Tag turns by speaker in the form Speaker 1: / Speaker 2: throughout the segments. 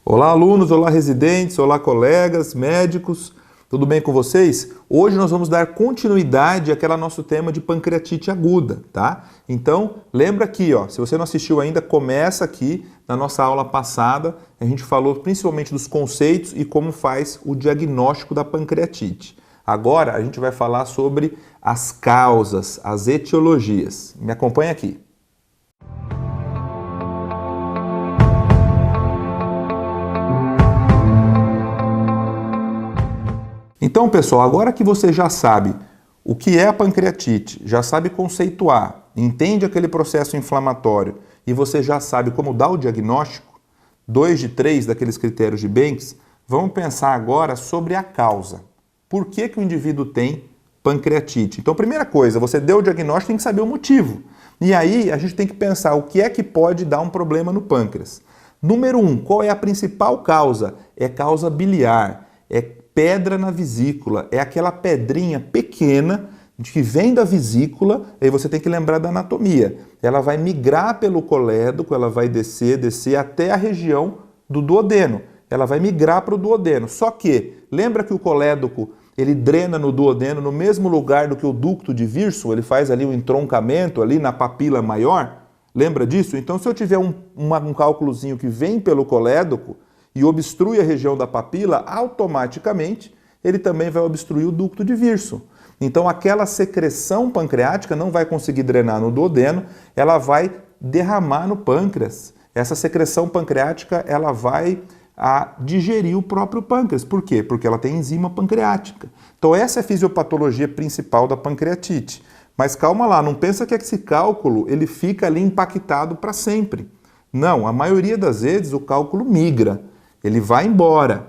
Speaker 1: Olá, alunos, olá, residentes, olá, colegas, médicos, tudo bem com vocês? Hoje nós vamos dar continuidade àquele nosso tema de pancreatite aguda, tá? Então, lembra aqui, ó, se você não assistiu ainda, começa aqui na nossa aula passada, a gente falou principalmente dos conceitos e como faz o diagnóstico da pancreatite. Agora a gente vai falar sobre as causas, as etiologias. Me acompanha aqui. Então, pessoal, agora que você já sabe o que é a pancreatite, já sabe conceituar, entende aquele processo inflamatório e você já sabe como dar o diagnóstico, 2 de 3 daqueles critérios de Banks, vamos pensar agora sobre a causa. Por que que o indivíduo tem pancreatite? Então, primeira coisa, você deu o diagnóstico, tem que saber o motivo. E aí, a gente tem que pensar o que é que pode dar um problema no pâncreas. Número 1, qual é a principal causa? É causa biliar, é pedra na vesícula, é aquela pedrinha pequena que vem da vesícula, aí você tem que lembrar da anatomia. Ela vai migrar pelo colédoco, ela vai descer até a região do duodeno. Ela vai migrar para o duodeno. Só que, lembra que o colédoco, ele drena no duodeno no mesmo lugar do que o ducto de Wirsum, ele faz ali um entroncamento ali na papila maior? Lembra disso? Então, se eu tiver um cálculozinho que vem pelo colédoco, e obstrui a região da papila, automaticamente ele também vai obstruir o ducto de Wirsum. Então aquela secreção pancreática não vai conseguir drenar no duodeno, ela vai derramar no pâncreas. Essa secreção pancreática ela vai digerir o próprio pâncreas. Por quê? Porque ela tem enzima pancreática. Então essa é a fisiopatologia principal da pancreatite. Mas calma lá, não pensa que esse cálculo ele fica ali impactado para sempre. Não, a maioria das vezes o cálculo migra. Ele vai embora,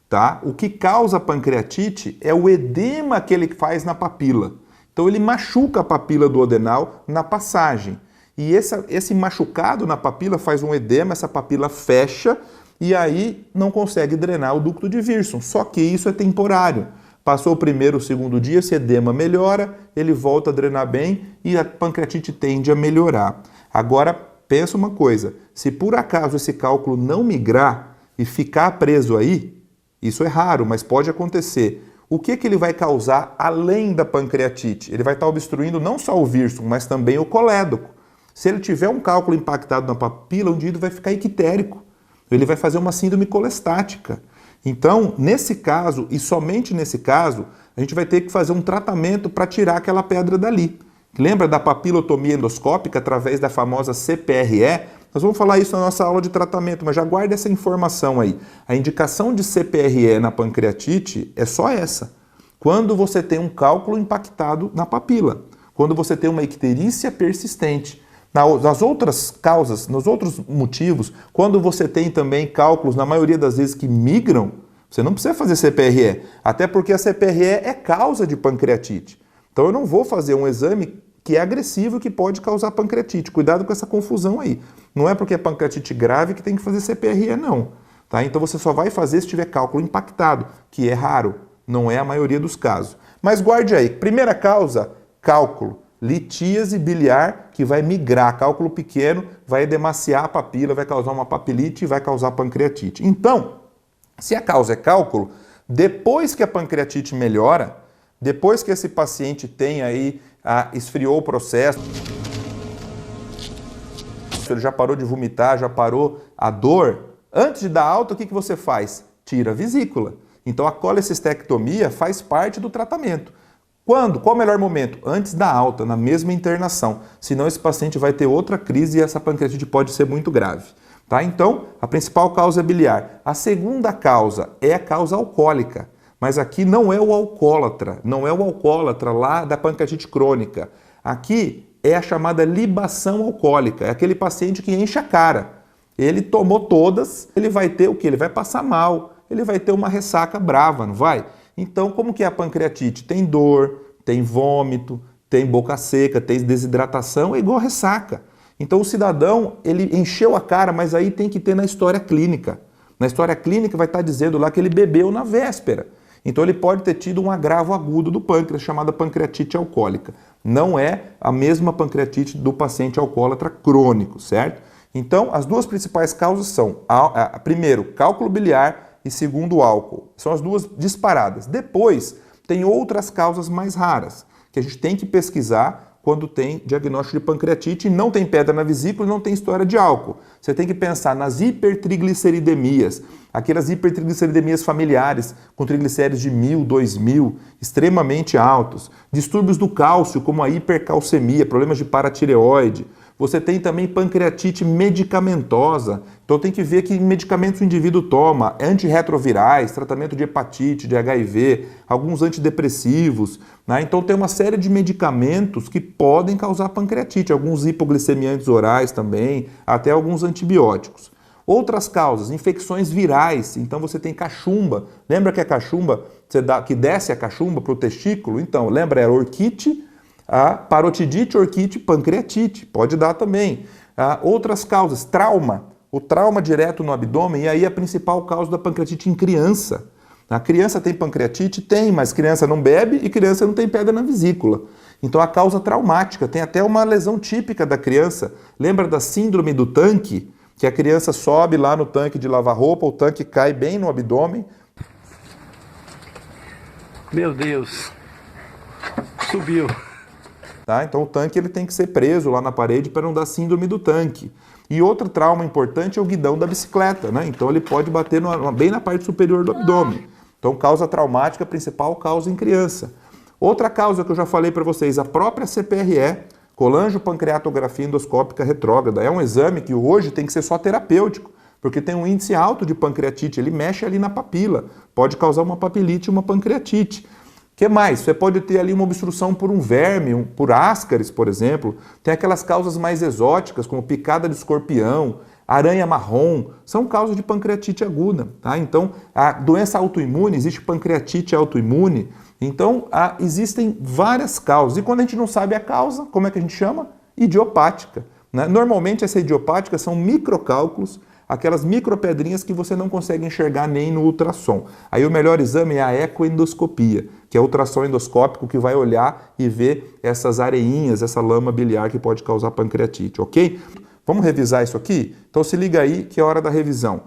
Speaker 1: tá? O que causa pancreatite é o edema que ele faz na papila. Então ele machuca a papila duodenal na passagem. E esse machucado na papila faz um edema, essa papila fecha e aí não consegue drenar o ducto de Wirsum. Só que isso é temporário. Passou o primeiro, o segundo dia, esse edema melhora, ele volta a drenar bem e a pancreatite tende a melhorar. Agora, pensa uma coisa, se por acaso esse cálculo não migrar, e ficar preso aí, isso é raro, mas pode acontecer. O que que ele vai causar além da pancreatite? Ele vai estar obstruindo não só o Wirsum, mas também o colédoco. Se ele tiver um cálculo impactado na papila, o indivíduo vai ficar ictérico. Ele vai fazer uma síndrome colestática. Então, nesse caso, e somente nesse caso, a gente vai ter que fazer um tratamento para tirar aquela pedra dali. Lembra da papilotomia endoscópica através da famosa CPRE? Nós vamos falar isso na nossa aula de tratamento, mas já guarda essa informação aí. A indicação de CPRE na pancreatite é só essa. Quando você tem um cálculo impactado na papila, quando você tem uma icterícia persistente. Nas outras causas, nos outros motivos, quando você tem também cálculos, na maioria das vezes, que migram, você não precisa fazer CPRE, até porque a CPRE é causa de pancreatite. Então eu não vou fazer um exame que é agressivo e que pode causar pancreatite. Cuidado com essa confusão aí. Não é porque é pancreatite grave que tem que fazer CPRE, não. Tá? Então você só vai fazer se tiver cálculo impactado, que é raro, não é a maioria dos casos. Mas guarde aí, primeira causa, cálculo. Litíase biliar, que vai migrar, cálculo pequeno, vai edemaciar a papila, vai causar uma papilite e vai causar pancreatite. Então, se a causa é cálculo, depois que a pancreatite melhora, depois que esse paciente tem aí, esfriou o processo, ele já parou de vomitar, já parou a dor, antes de dar alta, o que você faz? Tira a vesícula. Então a colecistectomia faz parte do tratamento. Quando? Qual o melhor momento? Antes da alta, na mesma internação. Senão esse paciente vai ter outra crise e essa pancreatite pode ser muito grave. Tá? Então, a principal causa é biliar. A segunda causa é a causa alcoólica. Mas aqui não é o alcoólatra, não é o alcoólatra lá da pancreatite crônica. Aqui é a chamada libação alcoólica, é aquele paciente que enche a cara. Ele tomou todas, ele vai ter o quê? Ele vai passar mal, ele vai ter uma ressaca brava, não vai? Então, como que é a pancreatite? Tem dor, tem vômito, tem boca seca, tem desidratação, é igual ressaca. Então o cidadão, ele encheu a cara, mas aí tem que ter na história clínica. Na história clínica vai estar dizendo lá que ele bebeu na véspera. Então ele pode ter tido um agravo agudo do pâncreas, chamada pancreatite alcoólica. Não é a mesma pancreatite do paciente alcoólatra crônico, certo? Então, as duas principais causas são, primeiro, cálculo biliar e segundo, álcool. São as duas disparadas. Depois, tem outras causas mais raras, que a gente tem que pesquisar quando tem diagnóstico de pancreatite e não tem pedra na vesícula e não tem história de álcool. Você tem que pensar nas hipertrigliceridemias, aquelas hipertrigliceridemias familiares com triglicéridos de 1.000, 2.000, extremamente altos. Distúrbios do cálcio, como a hipercalcemia, problemas de paratireoide. Você tem também pancreatite medicamentosa, então tem que ver que medicamentos o indivíduo toma, antirretrovirais, tratamento de hepatite, de HIV, alguns antidepressivos, né? Então tem uma série de medicamentos que podem causar pancreatite, alguns hipoglicemiantes orais também, até alguns antibióticos. Outras causas, infecções virais, então você tem cachumba, lembra que a cachumba, que desce a cachumba para o testículo? Então, lembra, era orquite, a parotidite, orquite, pancreatite, pode dar também. Outras causas, trauma, o trauma direto no abdômen, e aí a principal causa da pancreatite em criança. A criança tem pancreatite? Tem, mas criança não bebe e criança não tem pedra na vesícula. Então a causa traumática, tem até uma lesão típica da criança. Lembra da síndrome do tanque? Que a criança sobe lá no tanque de lavar roupa, o tanque cai bem no abdômen.
Speaker 2: Meu Deus, subiu.
Speaker 1: Tá? Então o tanque ele tem que ser preso lá na parede para não dar síndrome do tanque. E outro trauma importante é o guidão da bicicleta, né? Então ele pode bater bem na parte superior do abdômen. Então causa traumática principal, causa em criança. Outra causa que eu já falei para vocês, a própria CPRE, colangiopancreatografia endoscópica retrógrada. É um exame que hoje tem que ser só terapêutico, porque tem um índice alto de pancreatite, ele mexe ali na papila, pode causar uma papilite e uma pancreatite. O que mais? Você pode ter ali uma obstrução por um verme, por ascaris, por exemplo. Tem aquelas causas mais exóticas, como picada de escorpião, aranha marrom, são causas de pancreatite aguda. Tá? Então, a doença autoimune, existe pancreatite autoimune. Então, existem várias causas. E quando a gente não sabe a causa, como é que a gente chama? Idiopática. Né? Normalmente, essa idiopática são microcálculos, aquelas micropedrinhas que você não consegue enxergar nem no ultrassom. Aí o melhor exame é a ecoendoscopia, que é o ultrassom endoscópico que vai olhar e ver essas areinhas, essa lama biliar que pode causar pancreatite, ok? Vamos revisar isso aqui? Então se liga aí que é hora da revisão.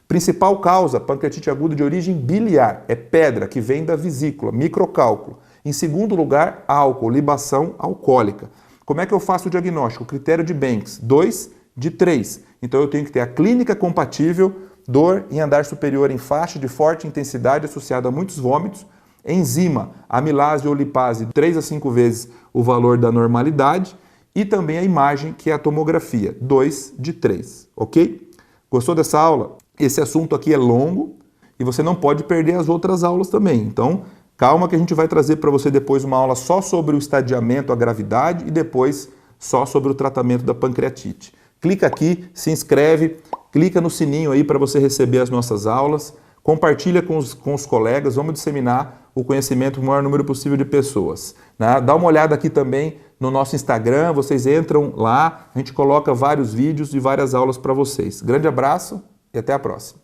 Speaker 1: Principal causa, pancreatite aguda de origem biliar, é pedra que vem da vesícula, microcálculo. Em segundo lugar, álcool, libação alcoólica. Como é que eu faço o diagnóstico? Critério de Banks, 2 de 3. Então eu tenho que ter a clínica compatível, dor em andar superior em faixa de forte intensidade associada a muitos vômitos, enzima, amilase ou lipase 3 a 5 vezes o valor da normalidade e também a imagem, que é a tomografia, 2 de 3, ok? Gostou dessa aula? Esse assunto aqui é longo e você não pode perder as outras aulas também. Então, calma que a gente vai trazer para você depois uma aula só sobre o estadiamento, a gravidade e depois só sobre o tratamento da pancreatite. Clica aqui, se inscreve, clica no sininho aí para você receber as nossas aulas, compartilha com os colegas, vamos disseminar o conhecimento para o maior número possível de pessoas. Né? Dá uma olhada aqui também no nosso Instagram, vocês entram lá, a gente coloca vários vídeos e várias aulas para vocês. Grande abraço e até a próxima.